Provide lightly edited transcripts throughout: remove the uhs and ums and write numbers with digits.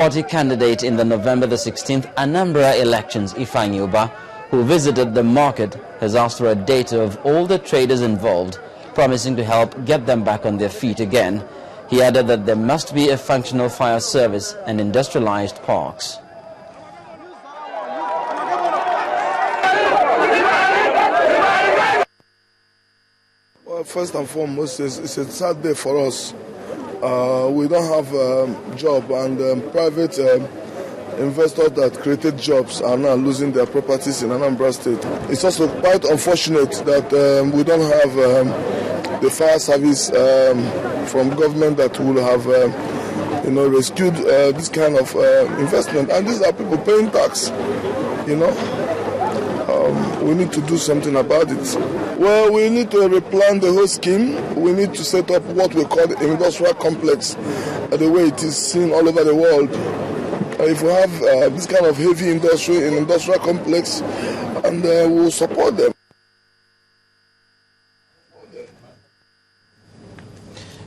Party candidate in the November the 16th Anambra elections, Ifeanyi Uba, who visited the market, has asked for a data of all the traders involved, promising to help get them back on their feet again. He added that there must be a functional fire service and industrialized parks. Well, first and foremost, it's a sad day for us. We don't have a job, and private investors that created jobs are now losing their properties in Anambra State. It's also quite unfortunate that we don't have the fire service from government that will have rescued this kind of investment. And these are people paying tax, we need to do something about it. Well, we need to replan the whole scheme. We need to set up what we call the industrial complex, the way it is seen all over the world. If we have this kind of heavy industry in industrial complex, and we'll support them.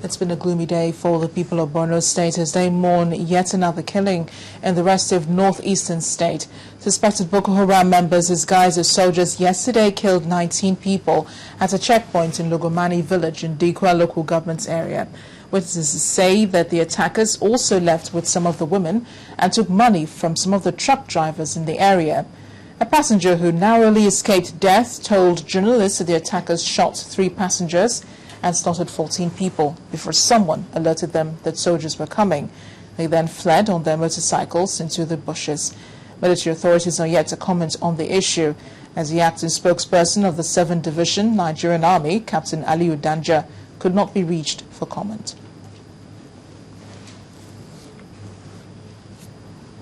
It's been a gloomy day for the people of Borno State as they mourn yet another killing in the rest of northeastern state. Suspected Boko Haram members disguised as soldiers yesterday killed 19 people at a checkpoint in Lugomani village in Dikwa local government area. Witnesses say that the attackers also left with some of the women and took money from some of the truck drivers in the area. A passenger who narrowly escaped death told journalists that the attackers shot 3 passengers and slaughtered 14 people before someone alerted them that soldiers were coming. They then fled on their motorcycles into the bushes. Military authorities are yet to comment on the issue, as the acting spokesperson of the 7th Division Nigerian Army, Captain Aliyu Danja, could not be reached for comment.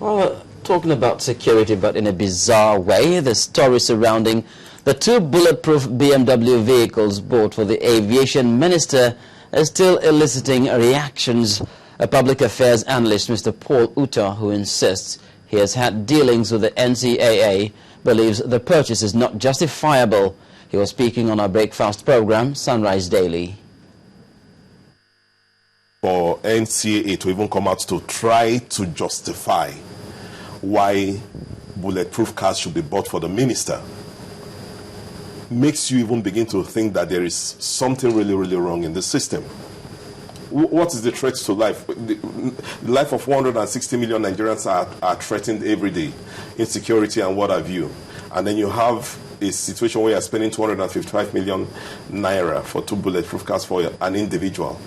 Well, talking about security, but in a bizarre way, the story surrounding the 2 bulletproof BMW vehicles bought for the aviation minister is still eliciting reactions. A public affairs analyst, Mr. Paul Uta, who insists he has had dealings with the NCAA, believes the purchase is not justifiable. He was speaking on our breakfast program, Sunrise Daily. For NCAA to even come out to try to justify why bulletproof cars should be bought for the minister makes you even begin to think that there is something really, really wrong in the system. What is the threat to life? The life of 160 million Nigerians are threatened every day, insecurity and what have you. And then you have a situation where you're spending 255 million naira for 2 bulletproof cars for an individual.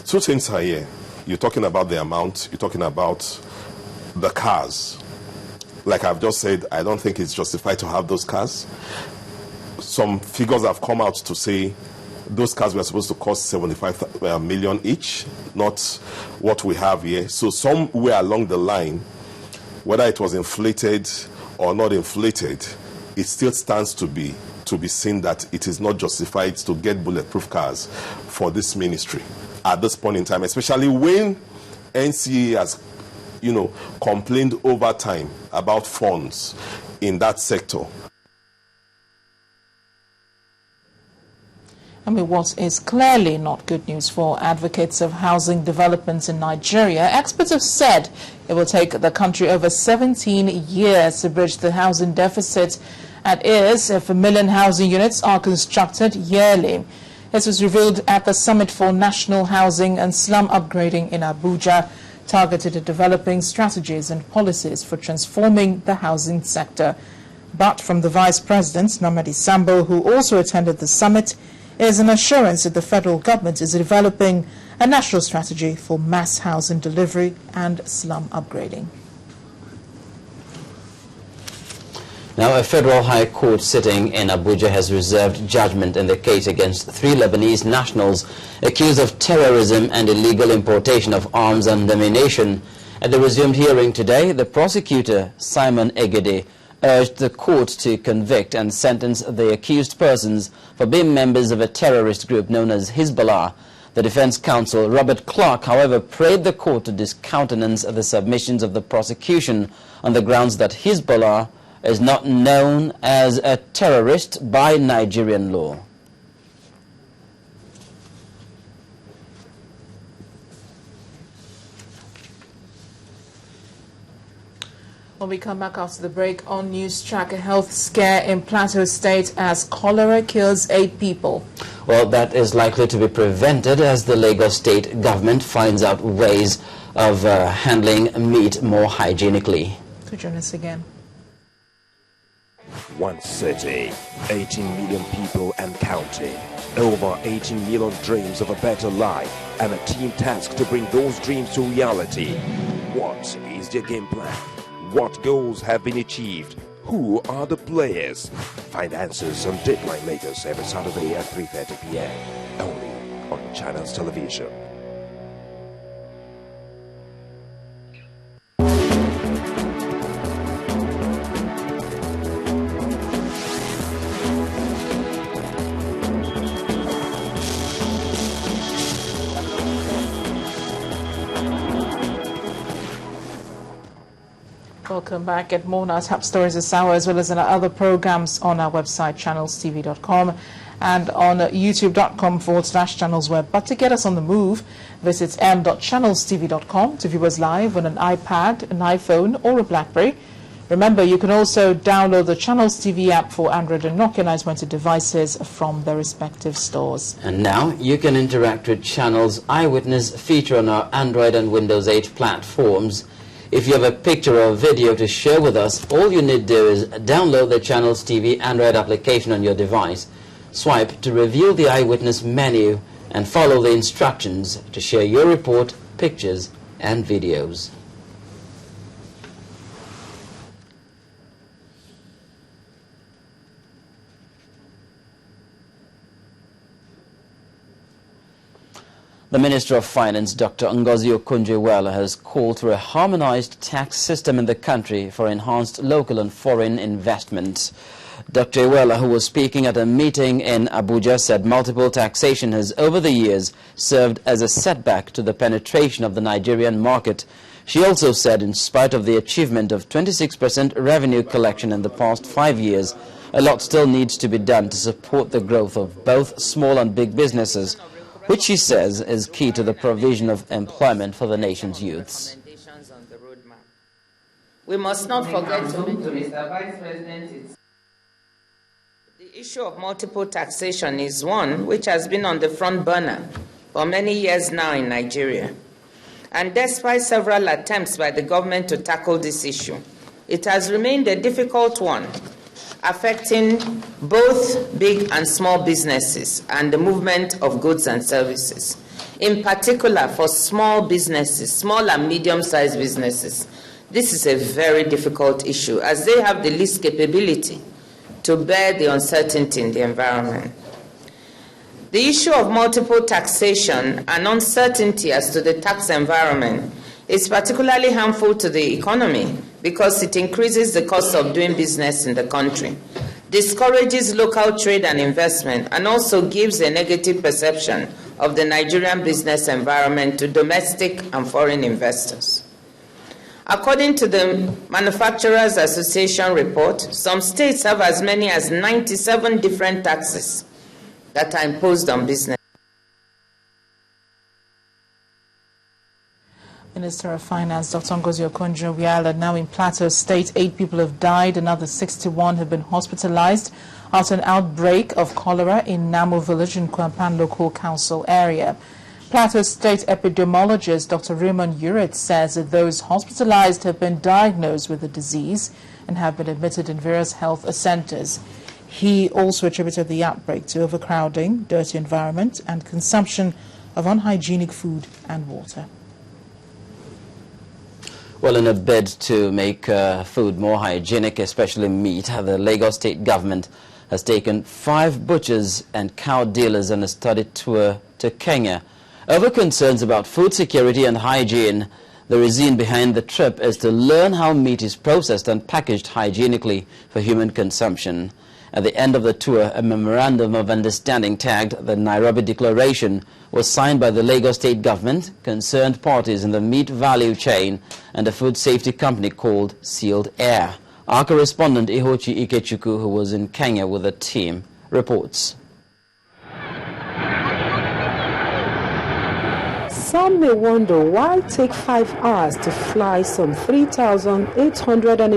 2 things are here. You're talking about the amount, you're talking about the cars. Like I've just said, I don't think it's justified to have those cars. Some figures have come out to say those cars were supposed to cost 75 million each, not what we have here. So somewhere along the line, whether it was inflated or not inflated, it still stands to be seen that it is not justified to get bulletproof cars for this ministry at this point in time, especially when NCA has, complained over time about funds in that sector. What is clearly not good news for advocates of housing development in Nigeria. Experts have said it will take the country over 17 years to bridge the housing deficit. That is, if 1 million housing units are constructed yearly. This was revealed at the Summit for National Housing and Slum Upgrading in Abuja, targeted at developing strategies and policies for transforming the housing sector. But from the Vice President, Namadi Sambo, who also attended the summit, is an assurance that the federal government is developing a national strategy for mass housing delivery and slum upgrading. Now, a federal high court sitting in Abuja has reserved judgment in the case against 3 Lebanese nationals accused of terrorism and illegal importation of arms and ammunition. At the resumed hearing today, the prosecutor, Simon Egede, urged the court to convict and sentence the accused persons for being members of a terrorist group known as Hezbollah. The defense counsel, Robert Clark, however, prayed the court to discountenance the submissions of the prosecution on the grounds that Hezbollah is not known as a terrorist by Nigerian law. When we come back after the break on News Track, a health scare in Plateau State as cholera kills 8 people. Well, that is likely to be prevented as the Lagos State government finds out ways of handling meat more hygienically. To join us again. One city, 18 million people and counting. Over 18 million dreams of a better life, and a team tasked to bring those dreams to reality. What is their game plan? What goals have been achieved? Who are the players? Find answers on Deadline Lagos every Saturday at 3:30 p.m. only on Channels Television. Welcome back. Get more on our top stories this hour, as well as in our other programs on our website, channelstv.com, and on youtube.com/channelsweb. But to get us on the move, visit m.channelstv.com to view us live on an iPad, an iPhone, or a BlackBerry. Remember, you can also download the Channels TV app for Android and Nokia 920 devices from their respective stores. And now you can interact with Channels Eyewitness feature on our Android and Windows 8 platforms. If you have a picture or a video to share with us, all you need to do is download the Channels TV Android application on your device, swipe to reveal the Eyewitness menu, and follow the instructions to share your report, pictures, and videos. The Minister of Finance, Dr. Ngozi Okonjo-Iweala, has called for a harmonized tax system in the country for enhanced local and foreign investment. Dr. Iweala, who was speaking at a meeting in Abuja, said multiple taxation has over the years served as a setback to the penetration of the Nigerian market. She also said in spite of the achievement of 26% revenue collection in the past 5 years, a lot still needs to be done to support the growth of both small and big businesses, which she says is key to the provision of employment for the nation's youths. We must not forget to Mr. Vice President, the issue of multiple taxation is one which has been on the front burner for many years now in Nigeria. And despite several attempts by the government to tackle this issue, it has remained a difficult one, affecting both big and small businesses and the movement of goods and services. In particular, for small businesses, small and medium-sized businesses, this is a very difficult issue as they have the least capability to bear the uncertainty in the environment. The issue of multiple taxation and uncertainty as to the tax environment is particularly harmful to the economy because it increases the cost of doing business in the country, discourages local trade and investment, and also gives a negative perception of the Nigerian business environment to domestic and foreign investors. According to the Manufacturers Association report, some states have as many as 97 different taxes that are imposed on business. Minister of Finance, Dr. Ngozi Okonjo-Iweala, now in Plateau State, 8 people have died, another 61 have been hospitalized after an outbreak of cholera in Namo village in Kwampan local council area. Plateau State epidemiologist Dr. Raymond Uret says that those hospitalized have been diagnosed with the disease and have been admitted in various health centers. He also attributed the outbreak to overcrowding, dirty environment, and consumption of unhygienic food and water. Well, in a bid to make food more hygienic, especially meat, the Lagos State government has taken 5 butchers and cow dealers on a study tour to Kenya. Over concerns about food security and hygiene, the reason behind the trip is to learn how meat is processed and packaged hygienically for human consumption. At the end of the tour, a memorandum of understanding tagged the Nairobi Declaration was signed by the Lagos State government, concerned parties in the meat value chain, and a food safety company called Sealed Air. Our correspondent Ihochi Ikechukwu, who was in Kenya with the team, reports. Some may wonder why take 5 hours to fly some 3,811